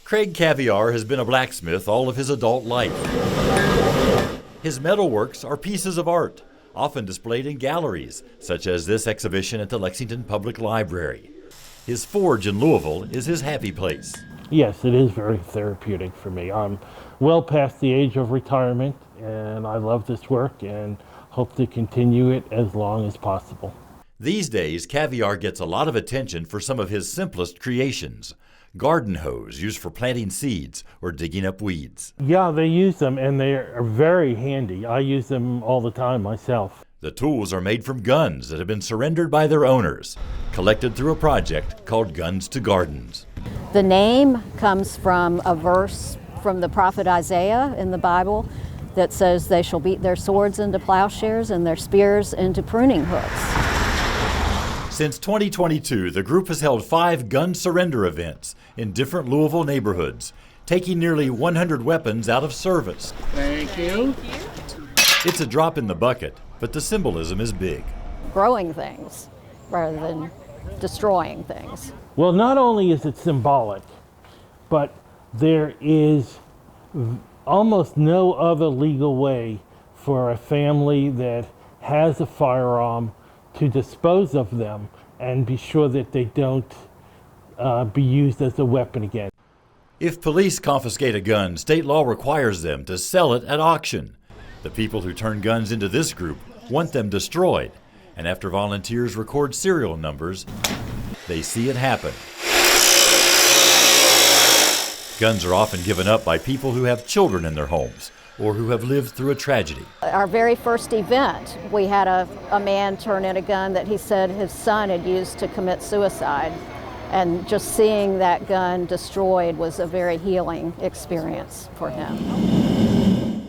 Craig Kaviar has been a blacksmith all of his adult life. His metalworks are pieces of art, often displayed in galleries, such as this exhibition at the Lexington Public Library. His forge in Louisville is his happy place. Yes, it is very therapeutic for me. I'm well past the age of retirement, and I love this work and hope to continue it as long as possible. These days, Kaviar gets a lot of attention for some of his simplest creations. Garden hoes used for planting seeds or digging up weeds. Yeah, they use them and they are very handy. I use them all the time myself. The tools are made from guns that have been surrendered by their owners, collected through a project called Guns to Gardens. The name comes from a verse from the prophet Isaiah in the Bible that says they shall beat their swords into plowshares and their spears into pruning hooks. Since 2022, the group has held 5 gun surrender events in different Louisville neighborhoods, taking nearly 100 weapons out of service. Thank you. It's a drop in the bucket, but the symbolism is big. Growing things rather than destroying things. Well, not only is it symbolic, but there is almost no other legal way for a family that has a firearm to dispose of them and be sure that they don't be used as a weapon again. If police confiscate a gun, state law requires them to sell it at auction. The people who turn guns into this group want them destroyed, and after volunteers record serial numbers, they see it happen. Guns are often given up by people who have children in their homes or who have lived through a tragedy. Our very first event, we had a man turn in a gun that he said his son had used to commit suicide. And just seeing that gun destroyed was a very healing experience for him.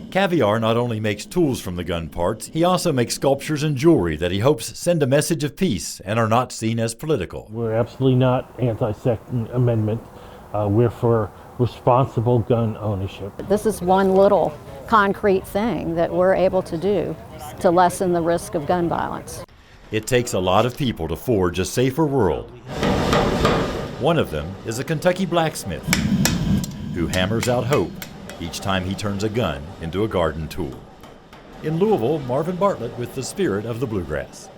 Kaviar not only makes tools from the gun parts, he also makes sculptures and jewelry that he hopes send a message of peace and are not seen as political. We're absolutely not anti-Second Amendment. We're for responsible gun ownership. This is one little concrete thing that we're able to do to lessen the risk of gun violence. It takes a lot of people to forge a safer world. One of them is a Kentucky blacksmith who hammers out hope each time he turns a gun into a garden tool. In Louisville, Marvin Bartlett with the Spirit of the Bluegrass.